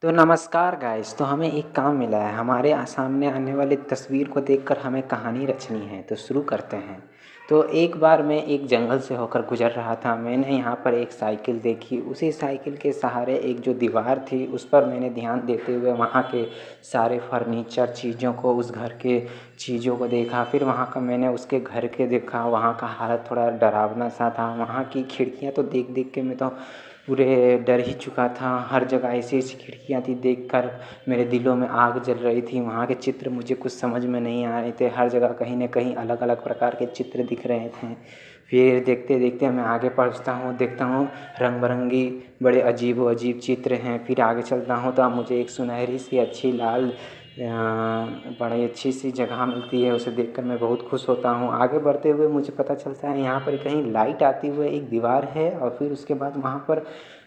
तो नमस्कार गाइस। तो हमें एक काम मिला है, हमारे सामने आने वाली तस्वीर को देखकर हमें कहानी रचनी है। तो शुरू करते हैं। तो एक बार मैं एक जंगल से होकर गुजर रहा था। मैंने यहाँ पर एक साइकिल देखी। उसी साइकिल के सहारे एक जो दीवार थी उस पर मैंने ध्यान देते हुए वहाँ के सारे फर्नीचर चीज़ों को, उस घर के चीज़ों को देखा। फिर वहाँ का मैंने उसके घर के देखा, वहाँ का हालत थोड़ा डरावना सा था। वहाँ की खिड़कियाँ तो देख देख के मैं तो पूरे डर ही चुका था। हर जगह ऐसी ऐसी खिड़कियाँ थी, देखकर मेरे दिलों में आग जल रही थी। वहाँ के चित्र मुझे कुछ समझ में नहीं आ रहे थे। हर जगह कहीं न कहीं अलग अलग प्रकार के चित्र दिख रहे थे। फिर देखते देखते मैं आगे बढ़ता हूँ, देखता हूँ रंग बिरंगी बड़े अजीब व अजीब चित्र हैं। फिर आगे चलता हूँ तो अब मुझे एक सुनहरी सी अच्छी लाल बड़ी अच्छी सी जगह मिलती है। उसे देखकर मैं बहुत खुश होता हूँ। आगे बढ़ते हुए मुझे पता चलता है यहाँ पर कहीं लाइट आती हुई एक दीवार है, और फिर उसके बाद वहाँ पर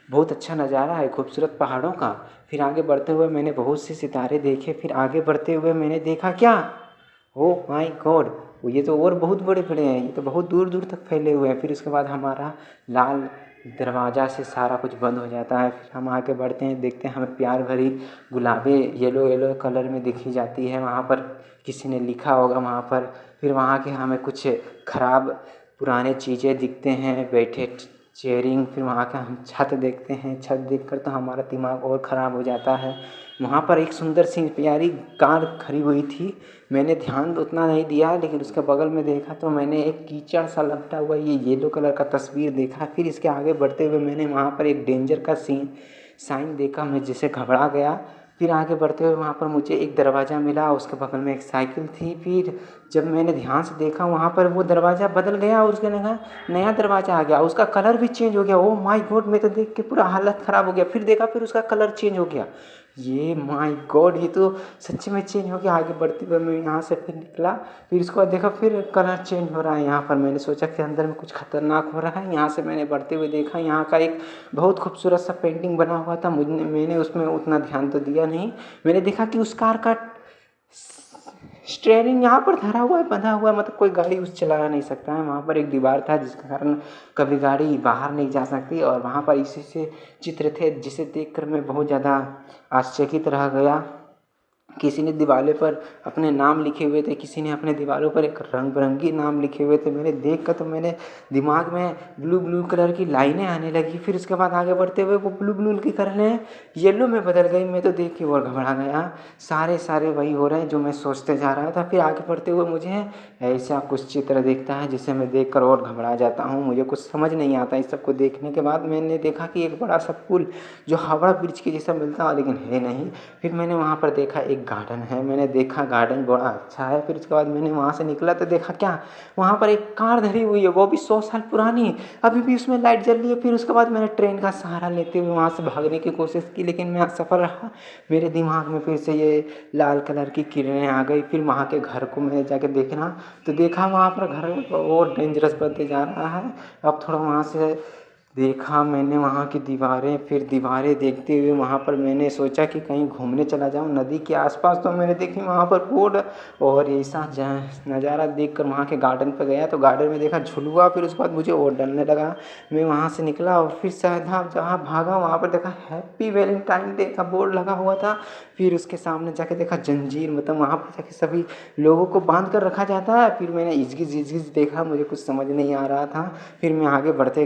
बहुत अच्छा नज़ारा है खूबसूरत पहाड़ों का। फिर आगे बढ़ते हुए मैंने बहुत से सितारे देखे। फिर आगे बढ़ते हुए मैंने देखा क्या, ओह माय गॉड, ये तो और बहुत बड़े बड़े हैं, ये तो बहुत दूर दूर तक फैले हुए हैं। फिर उसके बाद हमारा लाल दरवाज़ा से सारा कुछ बंद हो जाता है। फिर हम आगे बढ़ते हैं, देखते हैं हमें प्यार भरी गुलाबी येलो येलो कलर में दिखी जाती है। वहाँ पर किसी ने लिखा होगा वहाँ पर। फिर वहाँ के हमें कुछ खराब पुराने चीज़ें दिखते हैं, बैठे चेयरिंग। फिर वहाँ का हम छत देखते हैं, छत देखकर तो हमारा दिमाग और ख़राब हो जाता है। वहाँ पर एक सुंदर सी प्यारी कार खड़ी हुई थी। मैंने ध्यान तो उतना नहीं दिया, लेकिन उसके बगल में देखा तो मैंने एक कीचड़ सा लपटा हुआ ये येलो कलर का तस्वीर देखा। फिर इसके आगे बढ़ते हुए मैंने वहाँ पर एक डेंजर का साइन देखा, मैं जिससे घबरा गया। फिर आगे बढ़ते हुए वहाँ पर मुझे एक दरवाज़ा मिला, उसके बगल में एक साइकिल थी। फिर जब मैंने ध्यान से देखा वहाँ पर वो दरवाज़ा बदल गया और उसके जगह नया दरवाज़ा आ गया। उसका कलर भी चेंज हो गया। ओह माय गॉड, मैं तो देख के पूरा हालत ख़राब हो गया। फिर देखा, फिर उसका कलर चेंज हो गया। ये माय गॉड, ये तो सच में चेंज हो गया। आगे बढ़ते हुए मैं यहाँ से फिर निकला। फिर उसके बाद देखा फिर कलर चेंज हो रहा है यहाँ पर। मैंने सोचा कि अंदर में कुछ खतरनाक हो रहा है। यहाँ से मैंने बढ़ते हुए देखा, यहाँ का एक बहुत खूबसूरत सा पेंटिंग बना हुआ था। मैंने उसमें उतना ध्यान तो दिया नहीं। मैंने देखा कि उस कार का स्टीयरिंग यहाँ पर धरा हुआ है, बंधा हुआ है, मतलब कोई गाड़ी उस चला नहीं सकता है। वहाँ पर एक दीवार था जिसके कारण कभी गाड़ी बाहर नहीं जा सकती, और वहाँ पर इसी से चित्र थे जिसे देखकर मैं बहुत ज़्यादा आश्चर्यचकित रह गया। किसी ने दीवारों पर अपने नाम लिखे हुए थे, किसी ने अपने दीवारों पर एक रंग बिरंगी नाम लिखे हुए थे। मैंने देख कर तो मैंने दिमाग में ब्लू ब्लू कलर की लाइनें आने लगी। फिर उसके बाद आगे बढ़ते हुए वो ब्लू ब्लू की कलरें येलो में बदल गई। मैं तो देख के और घबरा गया। सारे वही हो रहे हैं जो मैं सोचते जा रहा था। फिर आगे बढ़ते हुए मुझे ऐसा कुछ चित्र दिखता है जिसे मैं देख कर और घबरा जाता हूँ। मुझे कुछ समझ नहीं आता। इस सब को देखने के बाद मैंने देखा कि एक बड़ा सा पुल जो हावड़ा ब्रिज के जैसा मिलता है लेकिन है नहीं। फिर मैंने वहाँ पर देखा एक गार्डन है। मैंने देखा गार्डन बड़ा अच्छा है। फिर उसके बाद मैंने वहाँ से निकला तो देखा क्या, वहाँ पर एक कार धरी हुई है, वो भी 100 साल पुरानी, अभी भी उसमें लाइट जल रही है। फिर उसके बाद मैंने ट्रेन का सहारा लेते हुए वहाँ से भागने की कोशिश की, लेकिन मैं असफल रहा। मेरे दिमाग में फिर से ये लाल कलर की किरणें आ गई। फिर वहाँ के घर को मैंने जाके देखना तो देखा वहाँ पर घर और डेंजरस बनते जा रहा है। अब थोड़ा वहाँ से देखा मैंने वहाँ की दीवारें। फिर दीवारें देखते हुए वहाँ पर मैंने सोचा कि कहीं घूमने चला जाऊँ नदी के आसपास। तो मैंने देखी वहाँ पर बोर्ड, और ऐसा नज़ारा देखकर वहाँ के गार्डन पर गया तो गार्डन में देखा झुलुआ। फिर उसके बाद मुझे और डरने लगा। मैं वहाँ से निकला और फिर सीधा जहाँ भागा वहाँ पर देखा हैप्पी वैलेंटाइन डे का बोर्ड लगा हुआ था। फिर उसके सामने जाके देखा जंजीर, मतलब वहाँ पर जाके सभी लोगों को बांध कर रखा जाता है। फिर मैंने इजगिज इजगिज देखा, मुझे कुछ समझ नहीं आ रहा था। फिर मैं आगे बढ़ते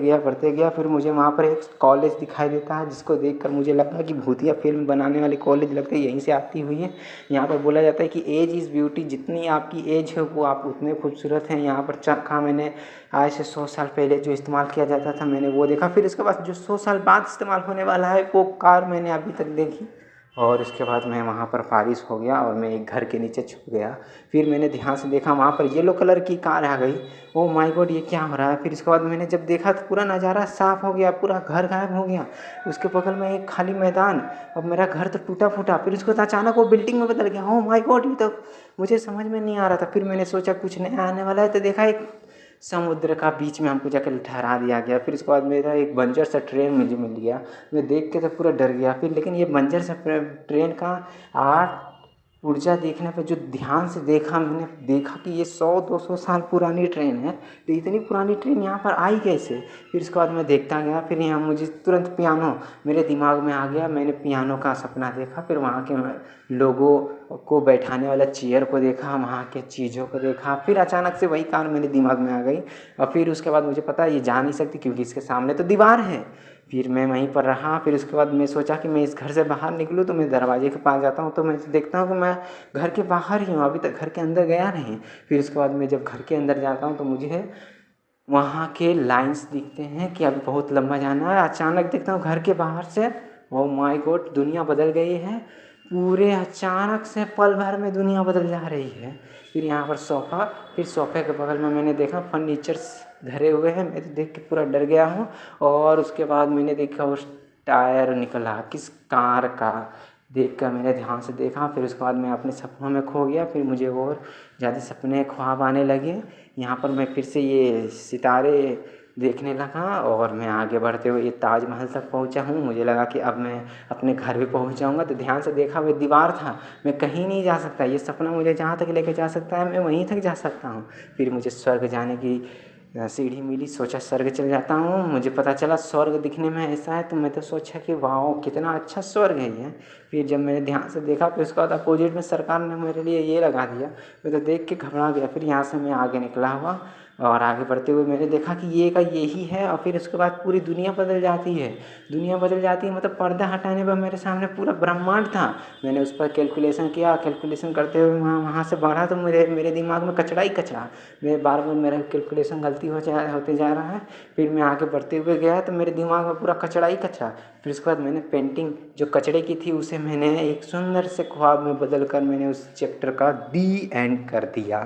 गया। फिर मुझे वहाँ पर एक कॉलेज दिखाई देता है जिसको देखकर मुझे लगा कि भूतिया फिल्म बनाने वाली कॉलेज लगती है यहीं से आती हुई है। यहाँ पर बोला जाता है कि एज इज़ ब्यूटी, जितनी आपकी एज है वो आप उतने खूबसूरत हैं। यहाँ पर चरखा मैंने आज से 100 साल पहले जो इस्तेमाल किया जाता था मैंने वो देखा। फिर इसके बाद जो 100 साल बाद इस्तेमाल होने वाला है वो कार मैंने अभी तक देखी। और इसके बाद मैं वहाँ पर फारिश हो गया और मैं एक घर के नीचे छुप गया। फिर मैंने ध्यान से देखा वहाँ पर येलो कलर की कार आ गई। ओह माय गॉड, ये क्या हो रहा है। फिर इसके बाद मैंने जब देखा तो पूरा नज़ारा साफ़ हो गया, पूरा घर गायब हो गया। उसके बगल में एक खाली मैदान, अब मेरा घर तो टूटा फूटा। फिर उसके बाद अचानक वो बिल्डिंग में बदल गया। ओह माय गॉड, ये तो मुझे समझ में नहीं आ रहा था। फिर मैंने सोचा कुछ नया आने वाला है तो देखा एक समुद्र का बीच में हमको जाकर ठहरा दिया गया। फिर उसके बाद मेरा एक बंजर सा ट्रेन मुझे मिल गया। मैं देख के तो पूरा डर गया। फिर लेकिन ये बंजर सा ट्रेन का आर्ट ऊर्जा देखने पे जो ध्यान से देखा, मैंने देखा कि ये 100-200 साल पुरानी ट्रेन है, तो इतनी पुरानी ट्रेन यहाँ पर आई कैसे? फिर उसके बाद मैं देखता गया, फिर यहाँ मुझे तुरंत पियानो मेरे दिमाग में आ गया। मैंने पियानो का सपना देखा, फिर वहाँ के लोगों को बैठाने वाला चेयर को देखा, वहाँ के चीज़ों को देखा, फिर अचानक से वही कहानी मेरे दिमाग में आ गई। और फिर उसके बाद मुझे पता ये जा नहीं सकती क्योंकि इसके सामने तो दीवार है। फिर मैं वहीं पर रहा। फिर उसके बाद मैं सोचा कि मैं इस घर से बाहर निकलूँ, तो मैं दरवाजे के पास जाता हूँ, तो मैं देखता हूँ कि मैं घर के बाहर ही हूँ, अभी तक घर के अंदर गया नहीं। फिर उसके बाद मैं जब घर के अंदर जाता हूँ तो मुझे वहाँ के लाइन्स दिखते हैं कि अभी बहुत लंबा जाना है। अचानक देखता हूँ घर के बाहर से, ओह माय गॉड, दुनिया बदल गई है। पूरे अचानक से पल भर में दुनिया बदल जा रही है। फिर यहाँ पर सोफ़ा, फिर सोफ़े के बगल में मैंने देखा फर्नीचर्स धरे हुए हैं। मैं तो देख के पूरा डर गया हूँ। और उसके बाद मैंने देखा उस टायर निकला किस कार का, देखकर मैंने ध्यान से देखा। फिर उसके बाद मैं अपने सपनों में खो गया। फिर मुझे और ज़्यादा सपने ख्वाब आने लगे। यहाँ पर मैं फिर से ये सितारे देखने लगा और मैं आगे बढ़ते हुए ये ताजमहल तक पहुँचा हूँ। मुझे लगा कि अब मैं अपने घर भी पहुँच जाऊँगा। तो ध्यान से देखा, वो दीवार था, मैं कहीं नहीं जा सकता। ये सपना मुझे जहाँ तक लेके जा सकता है मैं वहीं तक जा सकता हूँ। फिर मुझे स्वर्ग जाने की सीढ़ी मिली, सोचा स्वर्ग चल जाता हूँ। मुझे पता चला स्वर्ग दिखने में ऐसा है, तो मैं तो सोचा कि वाह कितना अच्छा स्वर्ग है ये। फिर जब मैंने ध्यान से देखा, फिर उसके बाद अपोजिट में सरकार ने मेरे लिए ये लगा दिया। मैं तो देख के घबरा गया। फिर यहाँ से मैं आगे निकला हुआ और आगे बढ़ते हुए मैंने देखा कि ये का यही है। और फिर उसके बाद पूरी दुनिया बदल जाती है। दुनिया बदल जाती है मतलब पर्दा हटाने पर मेरे सामने पूरा ब्रह्मांड था। मैंने उस पर कैलकुलेशन किया, कैलकुलेशन करते हुए वहाँ से बढ़ा तो मेरे दिमाग में कचरा ही कचरा। मैं बार बार मेरा कैलकुलेशन गलती होते जा रहा है। फिर मैं आगे बढ़ते हुए गया तो मेरे दिमाग में पूरा कचरा ही कचरा। फिर उसके बाद मैंने पेंटिंग जो कचरे की थी उसे मैंने एक सुंदर से ख्वाब में बदल कर मैंने उस चैप्टर का दी एंड कर दिया।